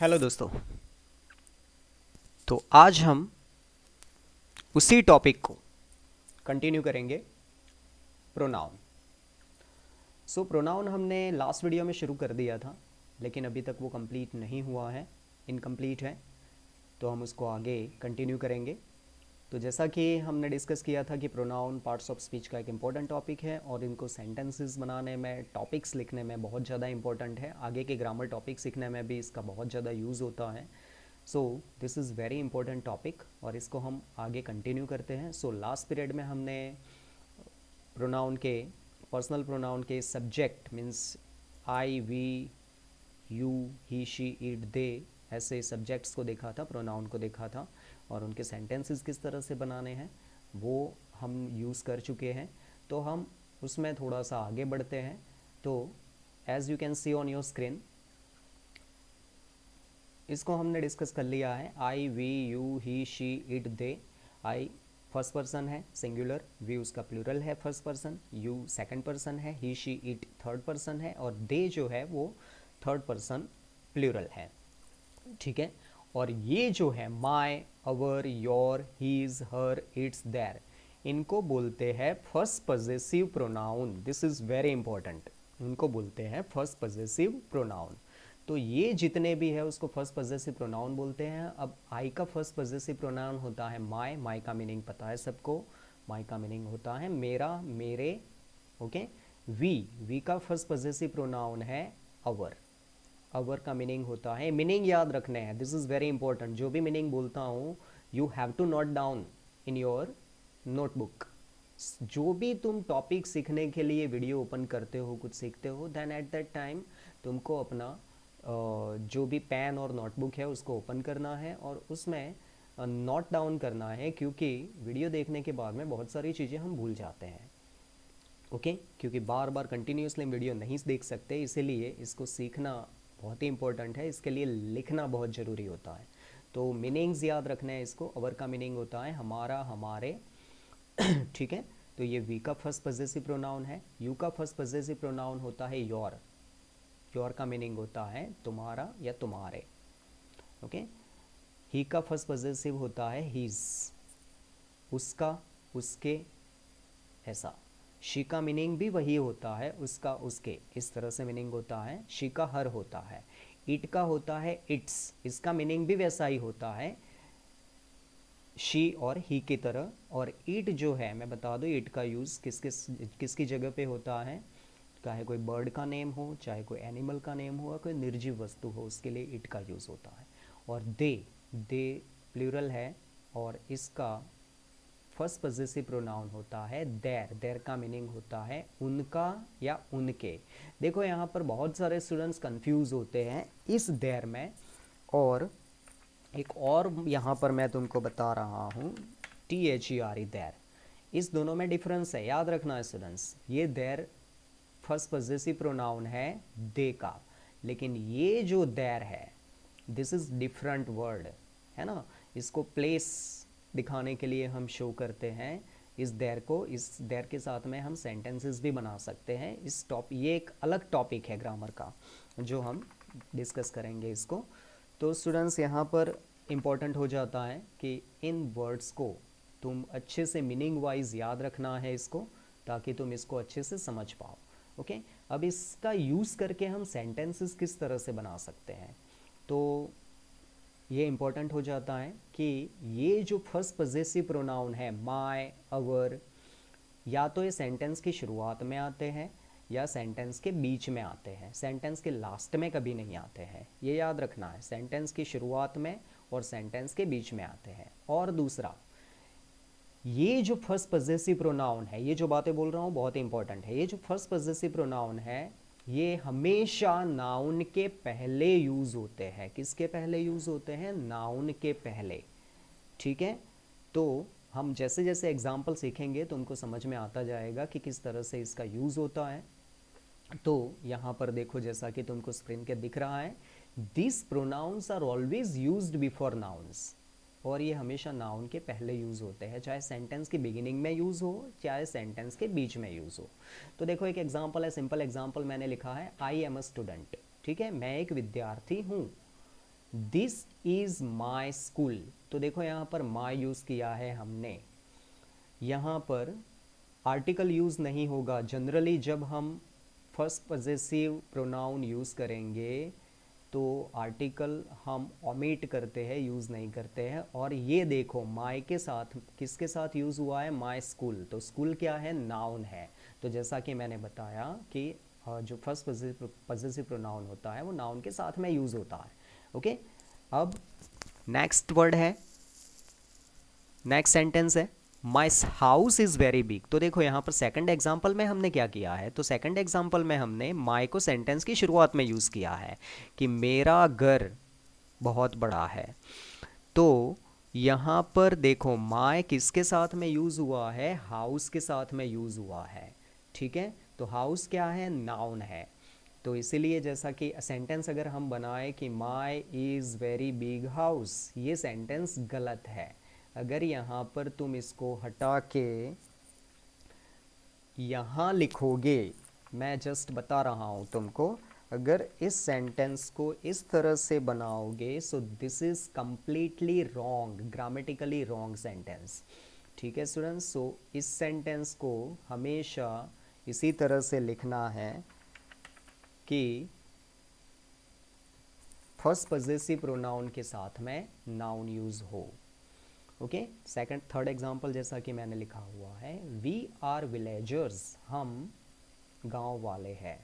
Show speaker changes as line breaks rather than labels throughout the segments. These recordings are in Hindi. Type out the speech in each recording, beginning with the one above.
हेलो दोस्तों। तो आज हम उसी टॉपिक को कंटिन्यू करेंगे, प्रोनाउन। प्रोनाउन हमने लास्ट वीडियो में शुरू कर दिया था, लेकिन अभी तक वो कंप्लीट नहीं हुआ है, इनकम्प्लीट है। तो हम उसको आगे कंटिन्यू करेंगे। तो जैसा कि हमने डिस्कस किया था कि प्रोनाउन पार्ट्स ऑफ स्पीच का एक इम्पॉर्टेंट टॉपिक है और इनको सेंटेंसेस बनाने में, टॉपिक्स लिखने में बहुत ज़्यादा इंपॉर्टेंट है। आगे के ग्रामर टॉपिक सीखने में भी इसका बहुत ज़्यादा यूज़ होता है। This is very important topic और इसको हम आगे कंटिन्यू करते हैं। लास्ट पीरियड में हमने प्रोनाउन के, पर्सनल प्रोनाउन के subject means I, we, you, he, she, it, they, ऐसे सब्जेक्ट्स को देखा था, प्रोनाउन को देखा था, और उनके सेंटेंसेस किस तरह से बनाने हैं वो हम यूज़ कर चुके हैं। तो हम उसमें थोड़ा सा आगे बढ़ते हैं। तो as you can see on your screen, इसको हमने डिस्कस कर लिया है। I, we, you, he, she, it, they. I first person है, सिंगुलर। वी उसका प्लूरल है, first person. You second person है। He, she, it third person है। और दे जो है वो थर्ड पर्सन प्लूरल है। ठीक है। और ये जो है my, our, your, his, her, its, their, इनको बोलते हैं first possessive pronoun. This is very important. इनको बोलते हैं फर्स्ट पजेसिव प्रोनाउन। तो ये जितने भी है उसको फर्स्ट पजेसिव प्रोनाउन बोलते हैं। अब आई का फर्स्ट पजेसिव प्रोनाउन होता है माई। माई का मीनिंग पता है सबको। माई का मीनिंग होता है मेरा, मेरे। ओके। वी का फर्स्ट पजेसिव प्रोनाउन है अवर। अवर का मीनिंग होता है, मीनिंग याद रखने हैं, दिस इज़ वेरी इंपॉर्टेंट। जो भी मीनिंग बोलता हूँ you have to note down in your notebook. जो भी तुम टॉपिक सीखने के लिए वीडियो ओपन करते हो, कुछ सीखते हो, देन एट दैट टाइम तुमको अपना जो भी पेन और नोटबुक है उसको ओपन करना है और उसमें नोट डाउन करना है, क्योंकि वीडियो देखने के बाद में बहुत सारी चीज़ें हम भूल जाते हैं। ओके क्योंकि बार बार कंटिन्यूसली वीडियो नहीं देख सकते, इसीलिए इसको सीखना बहुत ही इंपॉर्टेंट है। इसके लिए लिखना बहुत ज़रूरी होता है। तो मीनिंग्स याद रखना है इसको। अवर का मीनिंग होता है हमारा, हमारे। ठीक है। तो ये वी का फर्स्ट पजेसिव प्रोनाउन है। यू का फर्स्ट पजेसिव प्रोनाउन होता है योर। योर का मीनिंग होता है तुम्हारा या तुम्हारे। ओके। ही का फर्स्ट पजेसिव होता है हीज, उसका, उसके, ऐसा। शी का मीनिंग भी वही होता है, उसका, उसके, इस तरह से मीनिंग होता है। शी का हर होता है। इट का होता है इट्स, इसका मीनिंग भी वैसा ही होता है, शी और ही की तरह। और इट जो है, मैं बता दूँ इट का यूज़ किसकी जगह पे होता है। चाहे कोई बर्ड का नेम हो, चाहे कोई एनिमल का नेम हो, कोई निर्जीव वस्तु हो, उसके लिए इट का यूज़ होता है। और दे प्लूरल है और इसका फर्स्ट पजेसिव प्रोनाउन होता है देयर। देयर का मीनिंग होता है उनका या उनके। देखो यहाँ पर बहुत सारे स्टूडेंट्स कंफ्यूज होते हैं इस देयर में, और एक और यहाँ पर मैं तुमको बता रहा हूँ, THERE, देयर। इस दोनों में डिफरेंस है, याद रखना स्टूडेंट्स। ये देयर फर्स्ट पजेसिव प्रोनाउन है दे का, लेकिन ये जो देयर है दिस इज डिफरेंट वर्ड, है ना। इसको प्लेस दिखाने के लिए हम शो करते हैं इस देयर को। इस देयर के साथ में हम सेंटेंसेस भी बना सकते हैं। ये एक अलग टॉपिक है ग्रामर का जो हम डिस्कस करेंगे इसको। तो स्टूडेंट्स यहाँ पर इम्पॉर्टेंट हो जाता है कि इन वर्ड्स को तुम अच्छे से मीनिंग वाइज याद रखना है इसको, ताकि तुम इसको अच्छे से समझ पाओ। ओके। अब इसका यूज़ करके हम सेंटेंसेस किस तरह से बना सकते हैं, तो ये इम्पोर्टेंट हो जाता है कि ये जो फर्स्ट पजेसिव प्रोनाउन है माय, अवर, या तो ये सेंटेंस की शुरुआत में आते हैं या सेंटेंस के बीच में आते हैं। सेंटेंस के लास्ट में कभी नहीं आते हैं, ये याद रखना है। सेंटेंस की शुरुआत में और सेंटेंस के बीच में आते हैं। और दूसरा, ये जो फर्स्ट पजेसिव प्रोनाउन है, ये जो बातें बोल रहा हूँ बहुत इंपॉर्टेंट है। ये जो फर्स्ट पजेसिव प्रोनाउन है ये हमेशा नाउन के पहले यूज होते हैं। किसके पहले यूज होते हैं? नाउन के पहले। ठीक है। तो हम जैसे जैसे एग्जाम्पल सीखेंगे तो उनको समझ में आता जाएगा कि किस तरह से इसका यूज होता है। तो यहाँ पर देखो, जैसा कि तुमको स्क्रीन के दिख रहा है, this pronouns are always used before nouns. और ये हमेशा नाउन के पहले यूज होते हैं, चाहे सेंटेंस की बिगिनिंग में यूज हो चाहे सेंटेंस के बीच में यूज हो। तो देखो एक एग्जांपल है, सिंपल एग्जांपल मैंने लिखा है, आई एम अ स्टूडेंट। ठीक है, मैं एक विद्यार्थी हूँ। दिस इज माई स्कूल, तो देखो यहाँ पर माई यूज़ किया है हमने। यहाँ पर आर्टिकल यूज़ नहीं होगा। जनरली जब हम फर्स्ट पॉजेसिव प्रोनाउन यूज़ करेंगे तो आर्टिकल हम ओमिट करते हैं, यूज़ नहीं करते हैं। और ये देखो माई के साथ किसके साथ यूज़ हुआ है, माई स्कूल, तो स्कूल क्या है, नाउन है। तो जैसा कि मैंने बताया कि जो फर्स्ट पॉजेसिव प्रोनाउन होता है वो नाउन के साथ में यूज़ होता है। ओके, अब नेक्स्ट वर्ड है, नेक्स्ट सेंटेंस है my house is very big. तो देखो यहाँ पर सेकंड एग्जाम्पल में हमने क्या किया है, तो सेकंड एग्जाम्पल में हमने माई को सेंटेंस की शुरुआत में यूज़ किया है कि मेरा घर बहुत बड़ा है। तो यहाँ पर देखो माई किसके साथ में यूज़ हुआ है, हाउस के साथ में यूज़ हुआ है। ठीक है, तो हाउस क्या है, नाउन है। तो इसीलिए जैसा कि सेंटेंस अगर हम बनाए कि माई इज़ वेरी बिग हाउस, ये सेंटेंस गलत है। अगर यहाँ पर तुम इसको हटा के यहाँ लिखोगे, मैं जस्ट बता रहा हूँ तुमको, अगर इस सेंटेंस को इस तरह से बनाओगे so this is completely wrong, grammatically wrong sentence. ठीक है स्टूडेंट्स, सो इस सेंटेंस को हमेशा इसी तरह से लिखना है कि फर्स्ट पॉजेसिव प्रोनाउन के साथ में नाउन यूज़ हो। ओके, सेकंड थर्ड एग्जांपल जैसा कि मैंने लिखा हुआ है, वी आर विलेजर्स, हम गांव वाले हैं।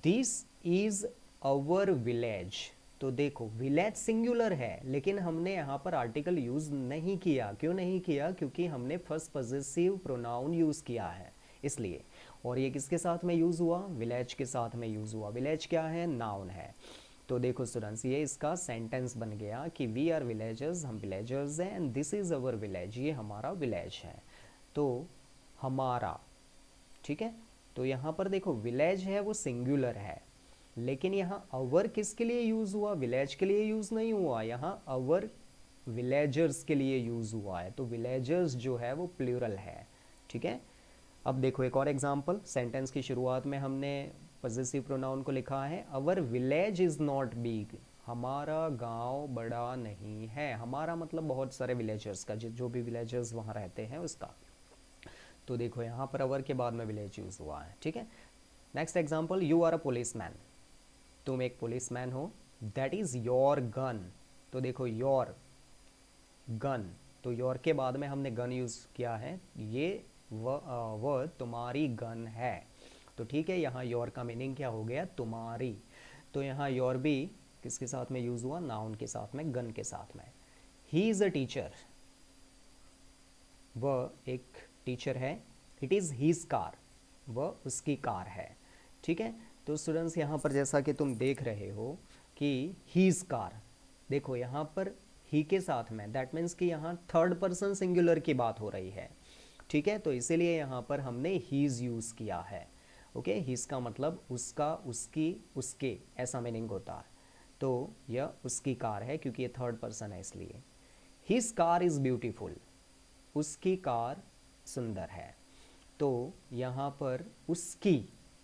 दिस इज अवर विलेज, तो देखो विलेज सिंगुलर है लेकिन हमने यहाँ पर आर्टिकल यूज नहीं किया। क्यों नहीं किया, क्योंकि हमने फर्स्ट पॉजेसिव प्रोनाउन यूज किया है इसलिए। और ये किसके साथ में यूज हुआ, विलेज के साथ में यूज हुआ। विलेज क्या है, नाउन है। तो देखो स्टूडेंट्स, ये इसका सेंटेंस बन गया कि वी आर विलेजर्स, हम विलेजर्स हैं, and this is our village, ये हमारा विलेज है। तो हमारा, ठीक है, तो यहाँ पर देखो विलेज है वो सिंगुलर है, लेकिन यहाँ अवर किसके लिए यूज हुआ, विलेज के लिए यूज नहीं हुआ, यहाँ अवर विलेजर्स के लिए यूज हुआ है। तो विलेजर्स जो है वो प्लूरल है। ठीक है, अब देखो एक और एग्जांपल, सेंटेंस की शुरुआत में हमने पॉजेसिव प्रोनाउन को लिखा है अवर विलेज इज नॉट बिग, हमारा गांव बड़ा नहीं है। हमारा मतलब बहुत सारे विलेजर्स का, जो भी विलेजर्स वहाँ रहते हैं उसका। तो देखो यहाँ पर अवर के बाद में विलेज यूज हुआ है। ठीक है, next example, you are a policeman, तुम एक पुलिसमैन हो। दैट इज योर गन, तो देखो योर गन, तो योर के बाद में हमने गन यूज किया है, ये वह तुम्हारी गन है। तो ठीक है, यहाँ योर का मीनिंग क्या हो गया, तुम्हारी। तो यहाँ योर भी किसके साथ में यूज हुआ, नाउन के साथ में, गन के साथ में। ही इज अ टीचर, वह एक टीचर है। इट इज हीज कार, वह उसकी कार है। ठीक है, तो स्टूडेंट्स यहाँ पर जैसा कि तुम देख रहे हो कि हीज कार, देखो यहाँ पर ही के साथ में, दैट मीन्स कि यहाँ थर्ड पर्सन सिंगुलर की बात हो रही है। ठीक है, तो इसीलिए यहाँ पर हमने हीज यूज किया है। ओके, हीज का मतलब उसका, उसकी, उसके, ऐसा मीनिंग होता है। तो यह उसकी कार है क्योंकि ये थर्ड पर्सन है इसलिए। हिज कार इज ब्यूटीफुल, उसकी कार सुंदर है। तो यहाँ पर उसकी,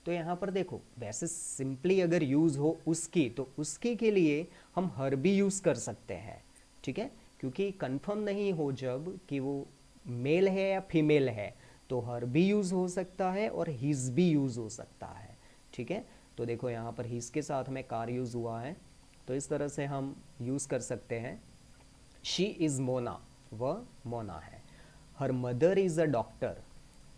तो यहाँ पर देखो वैसे सिंपली अगर यूज हो उसकी, तो उसकी के लिए हम हर भी यूज कर सकते हैं। ठीक है, क्योंकि कंफर्म नहीं हो जब कि वो मेल है या फीमेल है, तो हर भी यूज हो सकता है और हिज भी यूज हो सकता है। ठीक है, तो देखो यहाँ पर हिज के साथ में कार यूज हुआ है, तो इस तरह से हम यूज कर सकते हैं। शी इज मोना, वह मोना है। Her mother is a doctor,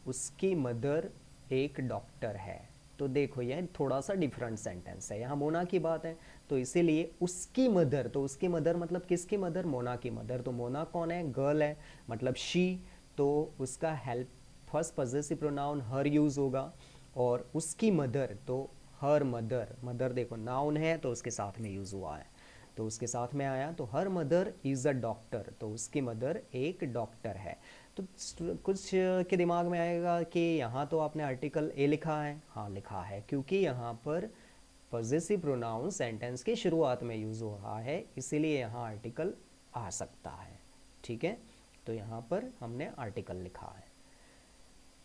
उसकी मदर एक डॉक्टर है। तो देखो यह थोड़ा सा डिफरेंट सेंटेंस है, यहाँ मोना की बात है तो इसीलिए उसकी मदर, तो उसकी मदर मतलब किसकी मदर, मोना की मदर। तो मोना कौन है, गर्ल है, मतलब शी, तो उसका हेल्प फर्स्ट पॉजेसिव प्रोनाउन हर यूज होगा। और उसकी मदर, तो हर मदर, मदर देखो नाउन है तो उसके साथ में यूज हुआ है, तो उसके साथ में आया। तो her mother is a doctor, तो उसकी मदर एक डॉक्टर है। तो कुछ के दिमाग में आएगा कि यहाँ तो आपने आर्टिकल ए लिखा है। हाँ लिखा है, क्योंकि यहाँ पर पॉजेसिव प्रोनाउन सेंटेंस की शुरुआत में यूज हो रहा है, इसीलिए यहाँ आर्टिकल आ सकता है। ठीक है, तो यहाँ पर हमने आर्टिकल लिखा है।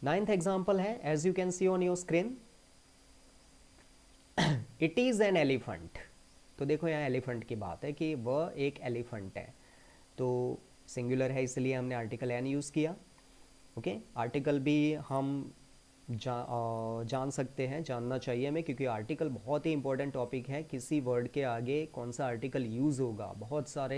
नाइन्थ एग्जाम्पल है, as you can see on your screen, it is an elephant, तो देखो यहाँ एलिफेंट की बात है कि वह एक एलिफेंट है, तो सिंगुलर है इसलिए हमने आर्टिकल एन यूज़ किया। ओके, आर्टिकल भी हम जान सकते हैं, जानना चाहिए हमें, क्योंकि आर्टिकल बहुत ही इंपॉर्टेंट टॉपिक है। किसी वर्ड के आगे कौन सा आर्टिकल यूज़ होगा, बहुत सारे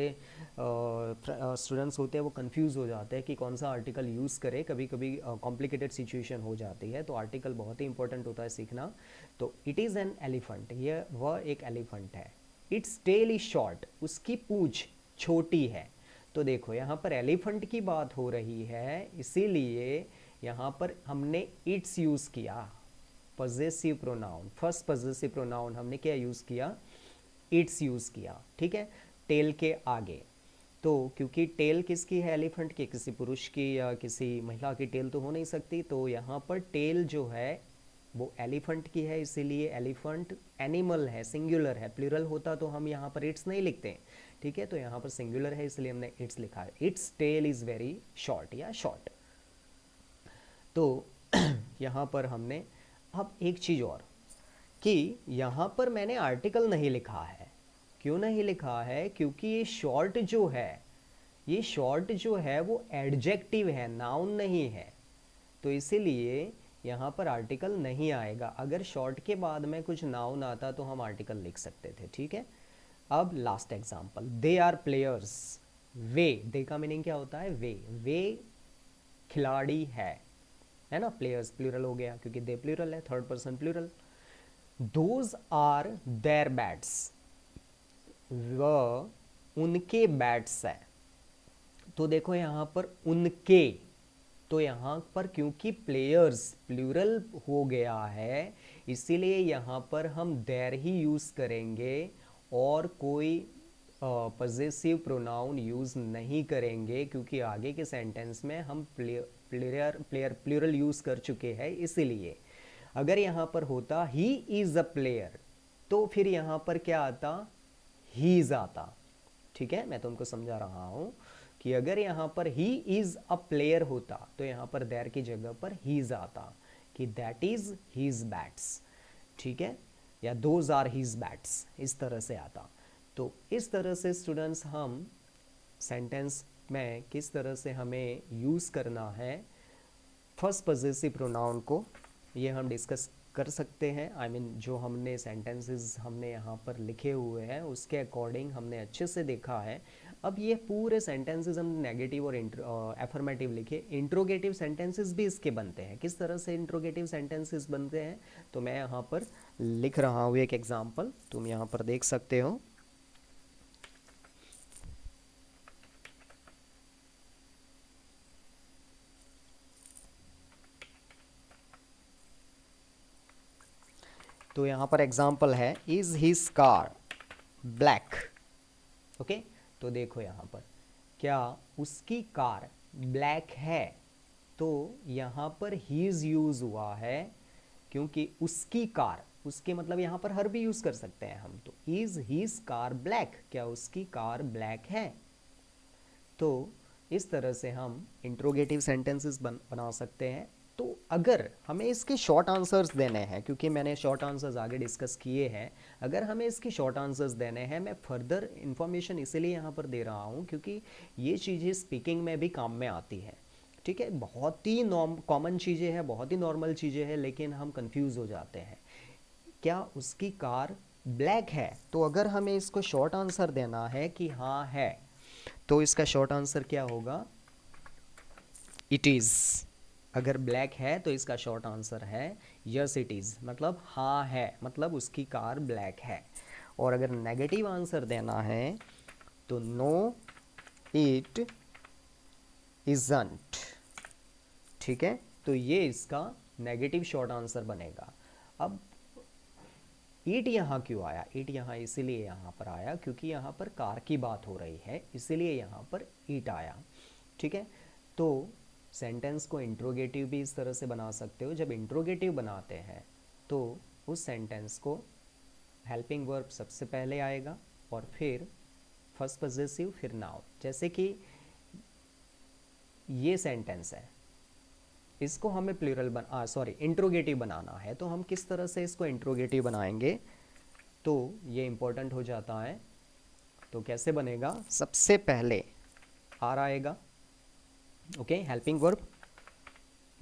स्टूडेंट्स होते हैं वो कंफ्यूज हो जाते हैं कि कौन सा आर्टिकल यूज़ करें, कभी कभी कॉम्प्लिकेटेड सिचुएशन हो जाती है, तो आर्टिकल बहुत ही इंपॉर्टेंट होता है सीखना। तो इट इज़ एन एलिफेंट, यह वह एक एलिफेंट है। इट्स टेल इज शॉर्ट, उसकी पूंछ छोटी है। तो देखो यहाँ पर एलिफेंट की बात हो रही है, इसीलिए यहाँ पर हमने इट्स यूज़ किया, possessive pronoun, first possessive pronoun हमने क्या यूज़ किया, इट्स यूज़ किया, ठीक है, टेल के आगे। तो क्योंकि टेल किसकी है, एलिफेंट की, किसी पुरुष की या किसी महिला की टेल तो हो नहीं सकती, तो यहाँ पर टेल जो है वो एलिफेंट की है, इसीलिए एलिफेंट एनिमल है, सिंगुलर है। प्लूरल होता तो हम यहाँ पर इट्स नहीं लिखते, ठीक है, तो यहाँ पर सिंगुलर है इसलिए हमने इट्स लिखा है। Its tail is very short या शॉर्ट। तो यहाँ पर हमने अब एक चीज़ और कि यहाँ पर मैंने आर्टिकल नहीं लिखा है। क्यों नहीं लिखा है, क्योंकि ये शॉर्ट जो है, ये शॉर्ट जो है वो एडजेक्टिव है, नाउन नहीं है, तो इसीलिए यहाँ पर आर्टिकल नहीं आएगा। अगर शॉर्ट के बाद में कुछ नाउन आता तो हम आर्टिकल लिख सकते थे, ठीक है। अब last example, they are players, वे, दे का मीनिंग क्या होता है, वे खिलाड़ी है ना, प्लेयर्स प्लूरल हो गया क्योंकि दे प्लूरल है, third person plural. Those are their bats, वह उनके बैट्स है। तो देखो यहाँ पर उनके, तो यहाँ पर क्योंकि प्लेयर्स प्लूरल हो गया है, इसीलिए यहाँ पर हम देयर ही यूज़ करेंगे और कोई पॉजेसिव प्रोनाउन यूज़ नहीं करेंगे, क्योंकि आगे के सेंटेंस में हम प्लूरल यूज़ कर चुके हैं। इसीलिए अगर यहाँ पर होता ही इज़ अ प्लेयर, तो फिर यहाँ पर क्या आता, ही इज़ आता, ठीक है। मैं तुमको समझा रहा हूँ कि अगर यहाँ पर ही इज़ अ प्लेयर होता तो यहाँ पर देयर की जगह पर ही इज़ आता, कि दैट इज़ हीज बैट्स, ठीक है, या दोज आर हीज बैट्स, इस तरह से आता। तो इस तरह से स्टूडेंट्स हम सेंटेंस में किस तरह से हमें यूज़ करना है फर्स्ट पॉजेसिव प्रोनाउन को, ये हम डिस्कस कर सकते हैं। आई मीन जो हमने सेंटेंसेस हमने यहाँ पर लिखे हुए हैं उसके अकॉर्डिंग हमने अच्छे से देखा है। अब ये पूरे सेंटेंसेस हमने नेगेटिव और एफर्मेटिव लिखे, इंट्रोगेटिव सेंटेंसेस भी इसके बनते हैं। किस तरह से इंट्रोगेटिव सेंटेंसेस बनते हैं, तो मैं यहाँ पर लिख रहा हूँ एक एग्जाम्पल, तुम यहाँ पर देख सकते हो। तो यहाँ पर एग्जाम्पल है, is his car black. Okay, तो देखो यहाँ पर क्या उसकी कार ब्लैक है, तो यहाँ पर हीज यूज हुआ है क्योंकि उसकी कार, उसके मतलब यहाँ पर हर भी यूज कर सकते हैं हम। तो इज हीज कार ब्लैक, क्या उसकी कार ब्लैक है। तो इस तरह से हम इंट्रोगेटिव सेंटेंसेस बना सकते हैं। तो अगर हमें इसके शॉर्ट आंसर्स देने हैं, क्योंकि मैंने शॉर्ट आंसर्स आगे डिस्कस किए हैं, अगर हमें इसके शॉर्ट आंसर्स देने हैं, मैं फर्दर इन्फॉर्मेशन इसीलिए यहाँ पर दे रहा हूँ क्योंकि ये चीज़ें स्पीकिंग में भी काम में आती हैं, ठीक है। बहुत ही कॉमन चीज़ें हैं, बहुत ही नॉर्मल चीज़ें हैं, लेकिन हम कंफ्यूज हो जाते हैं। क्या उसकी कार ब्लैक है, तो अगर हमें इसको शॉर्ट आंसर देना है कि हाँ है, तो इसका शॉर्ट आंसर क्या होगा, इट इज़। अगर ब्लैक है तो इसका शॉर्ट आंसर है यस इट इज़, मतलब हाँ है, मतलब उसकी कार ब्लैक है। और अगर नेगेटिव आंसर देना है तो नो इट इजंट, ठीक है। तो ये इसका नेगेटिव शॉर्ट आंसर बनेगा। अब ईट यहाँ क्यों आया, ईट यहाँ इसीलिए यहाँ पर आया क्योंकि यहाँ पर कार की बात हो रही है, इसीलिए यहाँ पर ईट आया, ठीक है। तो सेंटेंस को इंट्रोगेटिव भी इस तरह से बना सकते हो। जब इंट्रोगेटिव बनाते हैं तो उस सेंटेंस को हेल्पिंग वर्ब सबसे पहले आएगा और फिर फर्स्ट पॉजेसिव, फिर नाउन। जैसे कि ये सेंटेंस है, इसको हमें प्लूरल इंट्रोगेटिव बनाना है, तो हम किस तरह से इसको इंट्रोगेटिव बनाएंगे, तो ये इम्पोर्टेंट हो जाता है। तो कैसे बनेगा, सबसे पहले आर आएगा, okay, helping verb,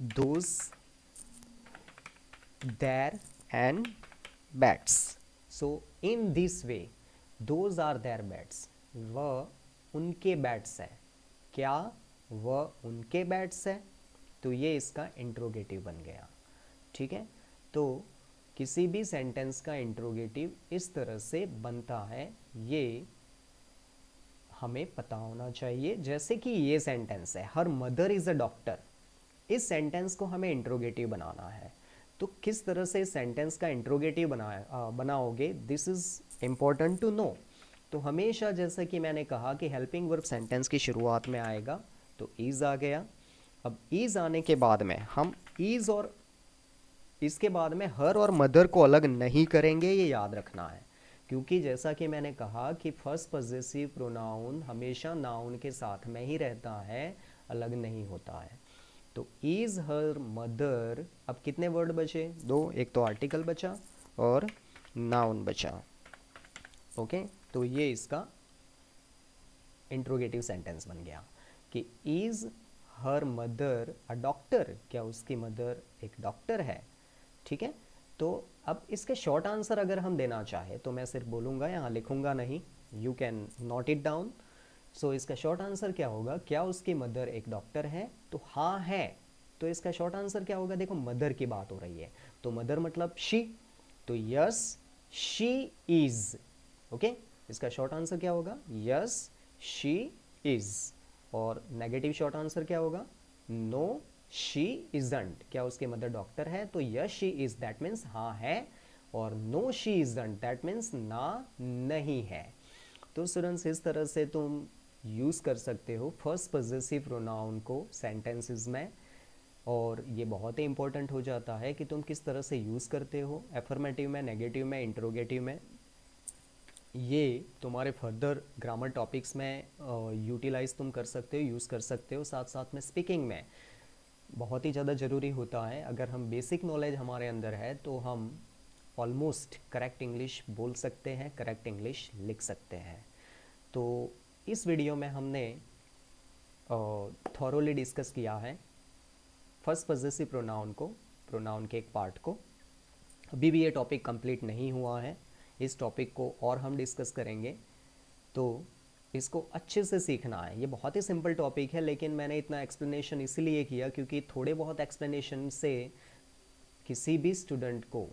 those, their and bats. So in this way those are their bats, वह उनके बैट्स है। क्या वह उनके बैट्स है, तो ये इसका इंट्रोगेटिव बन गया। ठीक है, तो किसी भी सेंटेंस का इंट्रोगेटिव इस तरह से बनता है, ये हमें पता होना चाहिए। जैसे कि ये सेंटेंस है, her mother is a doctor, इस सेंटेंस को हमें इंट्रोगेटिव बनाना है। तो किस तरह से इस सेंटेंस का इंट्रोगेटिव बनाओगे, this is important to know. तो हमेशा जैसा कि मैंने कहा कि हेल्पिंग वर्ब सेंटेंस की शुरुआत में आएगा, तो इज़ आ गया। अब इज़ आने के बाद में हम इज़ और इसके बाद में हर और मदर को अलग नहीं करेंगे, ये याद रखना है। क्योंकि जैसा कि मैंने कहा कि फर्स्ट पॉजेसिव प्रोनाउन हमेशा नाउन के साथ में ही रहता है, अलग नहीं होता है। तो इज़ हर मदर, अब कितने वर्ड बचे, दो, एक तो आर्टिकल बचा और नाउन बचा। ओके, तो ये इसका इंट्रोगेटिव सेंटेंस बन गया कि is her mother a doctor, क्या उसकी मदर एक डॉक्टर है। ठीक है, तो अब इसके शॉर्ट आंसर अगर हम देना चाहे तो मैं सिर्फ बोलूँगा, यहाँ लिखूँगा नहीं, you can note it down. So इसका शॉर्ट आंसर क्या होगा, क्या उसकी मदर एक डॉक्टर है, तो हाँ है। तो इसका शॉर्ट आंसर क्या होगा, देखो मदर की बात हो रही है तो मदर मतलब शी, तो यस शी इज। ओके, इसका शॉर्ट आंसर क्या होगा, यस शी इज। और नेगेटिव शॉर्ट आंसर क्या होगा, नो शी इजंट। क्या उसकी मदर डॉक्टर है, तो yes she is that means हाँ है, और no she isn't that means ना नहीं है। तो स्टूडेंट्स इस तरह से तुम यूज़ कर सकते हो फर्स्ट पॉजेसिव प्रोनाउन को सेंटेंसेस में, और ये बहुत ही इंपॉर्टेंट हो जाता है कि तुम किस तरह से यूज़ करते हो, एफर्मेटिव में, नेगेटिव में, इंट्रोगेटिव में। ये तुम्हारे फर्दर ग्रामर टॉपिक्स में यूटिलाइज तुम कर सकते हो, यूज़ कर सकते हो। साथ साथ में स्पीकिंग में बहुत ही ज़्यादा ज़रूरी होता है। अगर हम बेसिक नॉलेज हमारे अंदर है तो हम ऑलमोस्ट करेक्ट इंग्लिश बोल सकते हैं, करेक्ट इंग्लिश लिख सकते हैं। तो इस वीडियो में हमने थॉरोली डिस्कस किया है फर्स्ट पॉजेसिव प्रोनाउन को, प्रोनाउन के एक पार्ट को। अभी भी ये टॉपिक कंप्लीट नहीं हुआ है, इस टॉपिक को और हम डिस्कस करेंगे। तो इसको अच्छे से सीखना है। ये बहुत ही सिंपल टॉपिक है, लेकिन मैंने इतना एक्सप्लेनेशन इसीलिए किया क्योंकि थोड़े बहुत एक्सप्लेनेशन से किसी भी स्टूडेंट को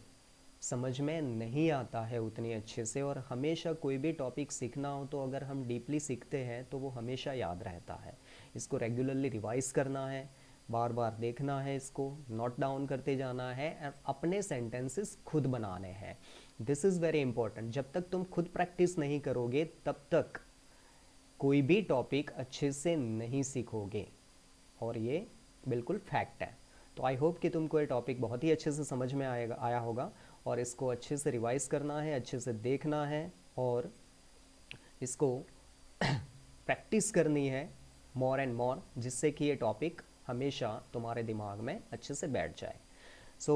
समझ में नहीं आता है उतनी अच्छे से। और हमेशा कोई भी टॉपिक सीखना हो तो अगर हम डीपली सीखते हैं तो वो हमेशा याद रहता है। इसको रेगुलरली रिवाइज करना है, बार बार देखना है, इसको नोट डाउन करते जाना है और अपने सेंटेंसेस खुद बनाने हैं। This is very important. जब तक तुम खुद प्रैक्टिस नहीं करोगे तब तक कोई भी टॉपिक अच्छे से नहीं सीखोगे, और ये बिल्कुल फैक्ट है। तो आई होप कि तुमको ये टॉपिक बहुत ही अच्छे से समझ में आया होगा, और इसको अच्छे से रिवाइज करना है, अच्छे से देखना है, और इसको प्रैक्टिस करनी है मोर एंड मोर, जिससे कि ये टॉपिक हमेशा तुम्हारे दिमाग में अच्छे से बैठ जाए। So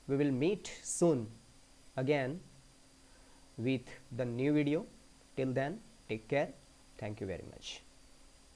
we will meet soon again with the new video. Till then, take care. Thank you very much.